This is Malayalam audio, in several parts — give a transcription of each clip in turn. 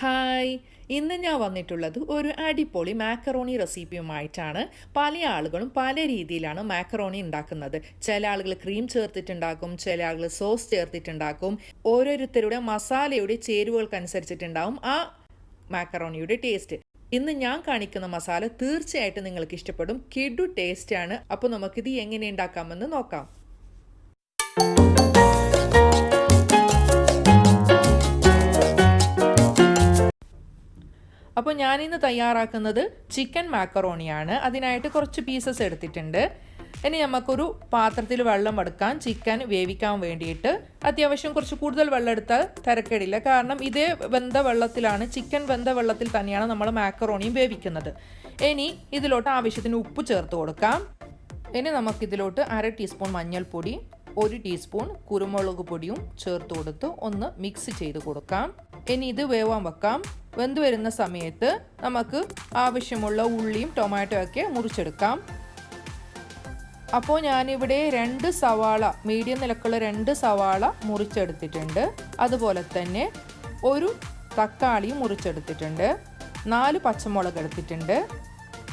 ഹായ്, ഇന്ന് ഞാൻ വന്നിട്ടുള്ളത് ഒരു അടിപൊളി മാക്കറോണി റെസിപ്പിയുമായിട്ടാണ്. പല ആളുകളും പല രീതിയിലാണ് മാക്കറോണി ഉണ്ടാക്കുന്നത്. ചില ആളുകൾ ക്രീം ചേർത്തിട്ടുണ്ടാക്കും, ചില ആളുകൾ സോസ് ചേർത്തിട്ടുണ്ടാക്കും. ഓരോരുത്തരുടെ മസാലയുടെ ചേരുവകൾക്കനുസരിച്ചിട്ടുണ്ടാവും ആ മാക്കറോണിയുടെ ടേസ്റ്റ്. ഇന്ന് ഞാൻ കാണിക്കുന്ന മസാല തീർച്ചയായിട്ടും നിങ്ങൾക്ക് ഇഷ്ടപ്പെടും. കിഡു ടേസ്റ്റാണ്. അപ്പോൾ നമുക്കിത് എങ്ങനെ ഉണ്ടാക്കാമെന്ന് നോക്കാം. അപ്പോൾ ഞാനിന്ന് തയ്യാറാക്കുന്നത് ചിക്കൻ മാക്കറോണിയാണ്. അതിനായിട്ട് കുറച്ച് പീസസ് എടുത്തിട്ടുണ്ട്. ഇനി നമുക്കൊരു പാത്രത്തിൽ വെള്ളം എടുക്കാം. ചിക്കൻ വേവിക്കാൻ വേണ്ടിയിട്ട് അത്യാവശ്യം കുറച്ച് കൂടുതൽ വെള്ളം എടുത്താൽ തിരക്കേടില്ല. കാരണം ഇതേ വെന്ത വെള്ളത്തിലാണ്, ചിക്കൻ വെന്ത വെള്ളത്തിൽ തന്നെയാണ് നമ്മൾ മാക്കറോണിയും വേവിക്കുന്നത്. ഇനി ഇതിലോട്ട് ആവശ്യത്തിന് ഉപ്പ് ചേർത്ത് കൊടുക്കാം. ഇനി നമുക്കിതിലോട്ട് 1/2 ടീസ്പൂൺ മഞ്ഞൾപ്പൊടി, 1 ടീസ്പൂൺ കുരുമുളക് പൊടിയും ചേർത്ത് കൊടുത്ത് ഒന്ന് മിക്സ് ചെയ്ത് കൊടുക്കാം. ഇനി ഇത് വേവാൻ വെക്കാം. വെന്ത് വരുന്ന സമയത്ത് നമുക്ക് ആവശ്യമുള്ള ഉള്ളിയും ടൊമാറ്റോ ഒക്കെ മുറിച്ചെടുക്കാം. അപ്പോൾ ഞാനിവിടെ 2 സവാള, മീഡിയം നിലക്കുള്ള 2 സവാള മുറിച്ചെടുത്തിട്ടുണ്ട്. അതുപോലെ തന്നെ ഒരു തക്കാളി മുറിച്ചെടുത്തിട്ടുണ്ട്. 4 പച്ചമുളക് എടുത്തിട്ടുണ്ട്.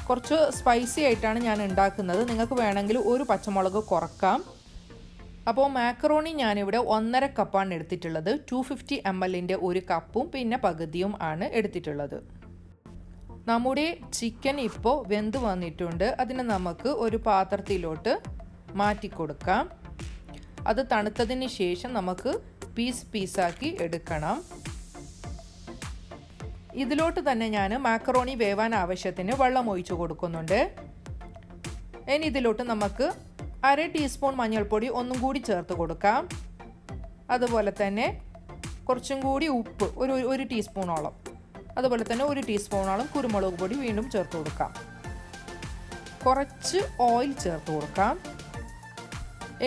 കുറച്ച് സ്പൈസി ആയിട്ടാണ് ഞാൻ ഉണ്ടാക്കുന്നത്. നിങ്ങൾക്ക് വേണമെങ്കിൽ ഒരു പച്ചമുളക് കുറക്കാം. അപ്പോൾ മാക്കറോണി ഞാനിവിടെ 1.5 കപ്പാണ് എടുത്തിട്ടുള്ളത്. 250 ml ഒരു കപ്പും പിന്നെ പകുതിയും ആണ് എടുത്തിട്ടുള്ളത്. നമ്മുടെ ചിക്കൻ ഇപ്പോൾ വെന്ത് വന്നിട്ടുണ്ട്. അതിനെ നമുക്ക് ഒരു പാത്രത്തിലോട്ട് മാറ്റി കൊടുക്കാം. അത് തണുത്തതിന് ശേഷം നമുക്ക് പീസാക്കി എടുക്കണം. ഇതിലോട്ട് തന്നെ ഞാൻ മാക്കറോണി വേവാൻ ആവശ്യത്തിന് വെള്ളം ഒഴിച്ചു കൊടുക്കുന്നുണ്ട്. ഇനി ഇതിലോട്ട് നമുക്ക് 1/2 ടീസ്പൂൺ മഞ്ഞൾപ്പൊടി ഒന്നും കൂടി ചേർത്ത് കൊടുക്കാം. അതുപോലെ തന്നെ കുറച്ചും കൂടി ഉപ്പ്, ഒരു ടീസ്പൂണോളം, അതുപോലെ തന്നെ 1 ടീസ്പൂണോളം കുരുമുളക് പൊടി വീണ്ടും ചേർത്ത് കൊടുക്കാം. കുറച്ച് ഓയിൽ ചേർത്ത് കൊടുക്കാം.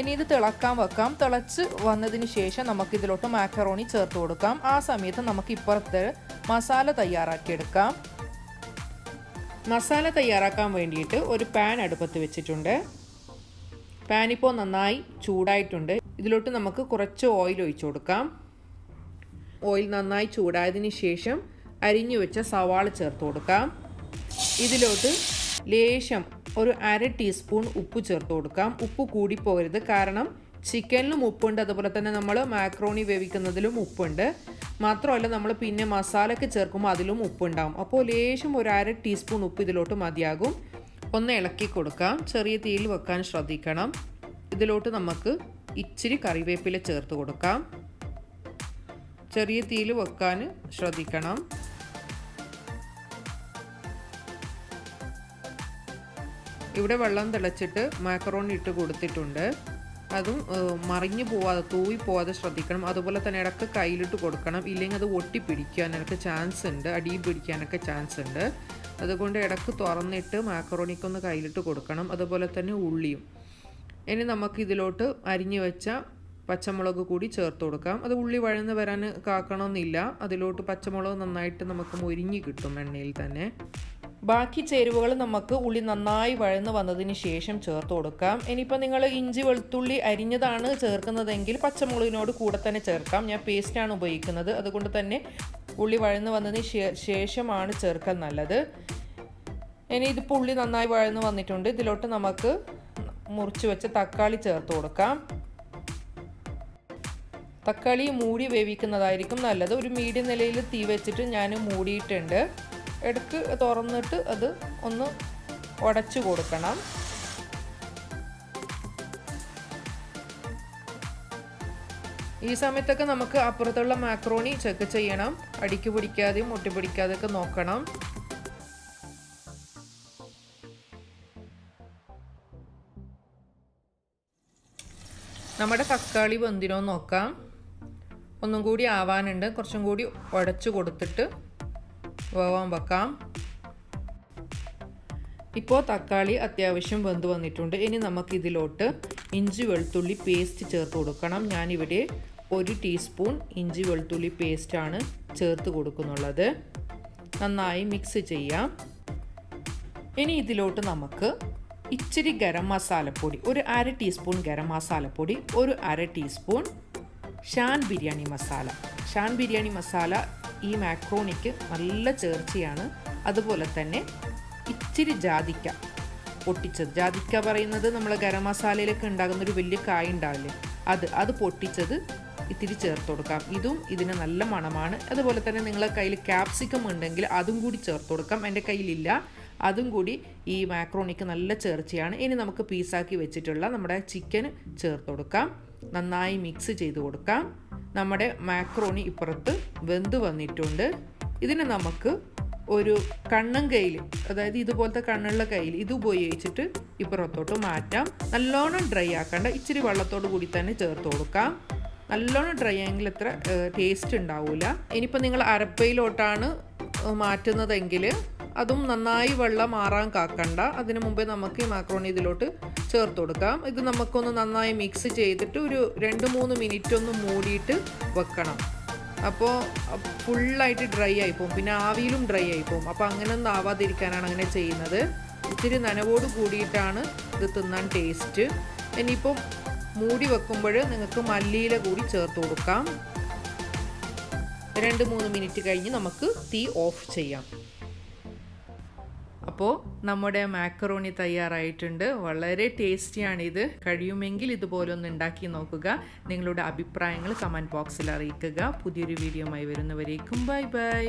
ഇനി ഇത് തിളക്കാൻ വെക്കാം. തിളച്ച് വന്നതിന് ശേഷം നമുക്കിതിലോട്ട് മാക്കറോണി ചേർത്ത് കൊടുക്കാം. ആ സമയത്ത് നമുക്ക് ഇപ്പുറത്ത് മസാല തയ്യാറാക്കിയെടുക്കാം. മസാല തയ്യാറാക്കാൻ വേണ്ടിയിട്ട് ഒരു പാൻ അടുപ്പത്ത് വെച്ചിട്ടുണ്ട്. പാൻ ഇപ്പോൾ നന്നായി ചൂടായിട്ടുണ്ട്. ഇതിലോട്ട് നമുക്ക് കുറച്ച് ഓയിൽ ഒഴിച്ചു കൊടുക്കാം. ഓയിൽ നന്നായി ചൂടായതിന് ശേഷം അരിഞ്ഞു വെച്ച സവാള ചേർത്ത് കൊടുക്കാം. ഇതിലോട്ട് ലേശം ഒരു 1/2 ടീസ്പൂൺ ഉപ്പ് ചേർത്ത് കൊടുക്കാം. ഉപ്പ് കൂടിപ്പോകരുത്, കാരണം ചിക്കനിലും ഉപ്പുണ്ട്, അതുപോലെ തന്നെ നമ്മൾ മാക്രോണി വേവിക്കുന്നതിലും ഉപ്പുണ്ട്. മാത്രമല്ല നമ്മൾ പിന്നെ മസാലയ്ക്ക് ചേർക്കുമ്പോൾ അതിലും ഉപ്പുണ്ടാകും. അപ്പോൾ ലേശം ഒരു 1/2 ടീസ്പൂൺ ഉപ്പ് ഇതിലോട്ട് മതിയാകും. ഒന്ന് ഇളക്കി കൊടുക്കാം. ചെറിയ തീയിൽ വെക്കാൻ ശ്രദ്ധിക്കണം. ഇതിലോട്ട് നമുക്ക് ഇച്ചിരി കറിവേപ്പില ചേർത്ത് കൊടുക്കാം. ചെറിയ തീയിൽ വെക്കാൻ ശ്രദ്ധിക്കണം. ഇവിടെ വെള്ളം തിളച്ചിട്ട് മാക്കറോണി ഇട്ട് കൊടുത്തിട്ടുണ്ട്. അതും മറിഞ്ഞു പോവാതെ, തൂവി പോവാതെ ശ്രദ്ധിക്കണം. അതുപോലെ തന്നെ ഇടയ്ക്ക് കയ്യിലിട്ട് കൊടുക്കണം. ഇല്ലെങ്കിൽ അത് ഒട്ടിപ്പിടിക്കാനൊക്കെ ചാൻസ് ഉണ്ട്, അടി പിടിക്കാനൊക്കെ ചാൻസ് ഉണ്ട്. അതുകൊണ്ട് ഇടയ്ക്ക് തുറന്നിട്ട് മാക്കറോണിക്കൊന്ന് കയ്യിലിട്ട് കൊടുക്കണം. അതുപോലെ തന്നെ ഉള്ളിയും. ഇനി നമുക്ക് ഇതിലോട്ട് അരിഞ്ഞു വെച്ച പച്ചമുളക് കൂടി ചേർത്ത് കൊടുക്കാം. അത് ഉള്ളി വഴന്ന് വരാൻ കാക്കണമെന്നില്ല. അതിലോട്ട് പച്ചമുളക് നന്നായിട്ട് നമുക്ക് മൊരിഞ്ഞ് കിട്ടും എണ്ണയിൽ തന്നെ. ബാക്കി ചേരുവകൾ നമുക്ക് ഉള്ളി നന്നായി വഴന്ന് വന്നതിന് ശേഷം ചേർത്ത് കൊടുക്കാം. ഇനിയിപ്പോൾ നിങ്ങൾ ഇഞ്ചി വെളുത്തുള്ളി അരിഞ്ഞതാണ് ചേർക്കുന്നതെങ്കിൽ പച്ചമുളകിനോട് കൂടെ തന്നെ ചേർക്കാം. ഞാൻ പേസ്റ്റാണ് ഉപയോഗിക്കുന്നത്. അതുകൊണ്ട് തന്നെ ഉള്ളി വഴന്ന് വന്നതിന് ശേഷമാണ് ചേർക്കാൻ നല്ലത്. ഇനി ഇതിപ്പോൾ ഉള്ളി നന്നായി വഴന്ന് വന്നിട്ടുണ്ട്. ഇതിലോട്ട് നമുക്ക് മുറിച്ച് വെച്ച തക്കാളി ചേർത്ത് കൊടുക്കാം. തക്കാളി മൂടി വേവിക്കുന്നതായിരിക്കും നല്ലത്. ഒരു മീഡിയം നിലയിൽ തീ വെച്ചിട്ട് ഞാൻ മൂടിയിട്ടുണ്ട്. ഇടയ്ക്ക് തുറന്നിട്ട് അത് ഒന്ന് ഉടച്ചു കൊടുക്കണം. ഈ സമയത്തൊക്കെ നമുക്ക് അപ്പുറത്തുള്ള മാക്രോണി ചെക്ക് ചെയ്യണം. അടിക്ക് പിടിക്കാതെയും ഒട്ടിപ്പിടിക്കാതെയൊക്കെ നോക്കണം. നമ്മുടെ തക്കാളി വെന്തിനോ നോക്കാം. ഒന്നും കൂടി ആവാനുണ്ട്. കുറച്ചും കൂടി ഉടച്ചു കൊടുത്തിട്ട് വേവാൻ വെക്കാം. ഇപ്പോൾ തക്കാളി അത്യാവശ്യം വെന്ത് വന്നിട്ടുണ്ട്. ഇനി നമുക്കിതിലോട്ട് ഇഞ്ചി വെളുത്തുള്ളി പേസ്റ്റ് ചേർത്ത് കൊടുക്കണം. ഞാനിവിടെ 1 ടീസ്പൂൺ ഇഞ്ചി വെളുത്തുള്ളി പേസ്റ്റാണ് ചേർത്ത് കൊടുക്കുന്നുള്ളത്. നന്നായി മിക്സ് ചെയ്യാം. ഇനി ഇതിലോട്ട് നമുക്ക് ഇച്ചിരി ഗരം മസാലപ്പൊടി, ഒരു 1/2 ടീസ്പൂൺ ഗരം മസാലപ്പൊടി, ഒരു 1/2 ടീസ്പൂൺ ഷാൻ ബിരിയാണി മസാല ഈ മാക്രോണിക്ക് നല്ല ചേർച്ചയാണ്. അതുപോലെ തന്നെ ഇച്ചിരി ജാതിക്ക പൊട്ടിച്ചത്, ജാതിക്ക പറയുന്നത് നമ്മൾ ഗരം മസാലയിലൊക്കെ ഉണ്ടാകുന്നൊരു വലിയ കായ ഉണ്ടാവില്ലേ, അത് പൊട്ടിച്ചത് ഇത്തിരി ചേർത്ത് കൊടുക്കാം. ഇതും ഇതിന് നല്ല മണമാണ്. അതുപോലെ തന്നെ നിങ്ങളുടെ കയ്യിൽ ക്യാപ്സിക്കം ഉണ്ടെങ്കിൽ അതും കൂടി ചേർത്ത് കൊടുക്കാം. എൻ്റെ കയ്യിലില്ല, അതും കൂടി ഈ മാക്രോണിക്ക് നല്ല ചേർച്ചയാണ്. ഇനി നമുക്ക് പീസാക്കി വെച്ചിട്ടുള്ള നമ്മുടെ ചിക്കൻ ചേർത്ത് കൊടുക്കാം. നന്നായി മിക്സ് ചെയ്ത് കൊടുക്കാം. നമ്മുടെ മാക്രോണി ഇപ്പുറത്ത് വെന്ത് വന്നിട്ടുണ്ട്. ഇതിന് നമുക്ക് ഒരു കണ്ണൻ കയ്യിൽ, അതായത് ഇതുപോലത്തെ കണ്ണുള്ള കയ്യിൽ ഇത് ഉപയോഗിച്ചിട്ട് ഇപ്പുറത്തോട്ട് മാറ്റാം. നല്ലോണം ഡ്രൈ ആക്കണ്ട, ഇച്ചിരി വെള്ളത്തോട് കൂടി തന്നെ ചേർത്ത് കൊടുക്കാം. നല്ലോണം ഡ്രൈ ആയെങ്കിൽ അത്ര ടേസ്റ്റ് ഉണ്ടാവില്ല. ഇനിയിപ്പോൾ നിങ്ങൾ അരപ്പയിലോട്ടാണ് മാറ്റുന്നതെങ്കിൽ അതും നന്നായി വെള്ളം മാറാൻ കാക്കണ്ട. അതിനു മുമ്പേ നമുക്ക് ഈ മാക്രോണി ഇതിലോട്ട് ചേർത്ത് കൊടുക്കാം. ഇത് നമുക്കൊന്ന് നന്നായി മിക്സ് ചെയ്തിട്ട് ഒരു 2-3 മിനിറ്റ് ഒന്ന് മൂടിയിട്ട് വെക്കണം. അപ്പോൾ ഫുള്ളായിട്ട് ഡ്രൈ ആയിപ്പോവും, പിന്നെ ആവിയിലും ഡ്രൈ ആയിപ്പോവും. അപ്പോൾ അങ്ങനെ ഒന്നും ആവാതിരിക്കാനാണ് അങ്ങനെ ചെയ്യുന്നത്. ഇച്ചിരി നനവോട് കൂടിയിട്ടാണ് ഇത് തിന്നാൻ ടേസ്റ്റ്. ഇനിയിപ്പം മൂടി വെക്കുമ്പോൾ നിങ്ങൾക്ക് മല്ലിയില കൂടി ചേർത്ത് കൊടുക്കാം. 2-3 മിനിറ്റ് കഴിഞ്ഞ് നമുക്ക് തീ ഓഫ് ചെയ്യാം. അപ്പോൾ നമ്മുടെ മാക്കറോണി തയ്യാറായിട്ടുണ്ട്. വളരെ ടേസ്റ്റിയാണിത്. കഴിയുമെങ്കിൽ ഇതുപോലെ ഒന്ന് ഉണ്ടാക്കി നോക്കുക. നിങ്ങളുടെ അഭിപ്രായങ്ങൾ കമൻറ്റ് ബോക്സിൽ അറിയിക്കുക. പുതിയൊരു വീഡിയോയുമായി വരുന്നവരേക്കും ബൈ ബൈ.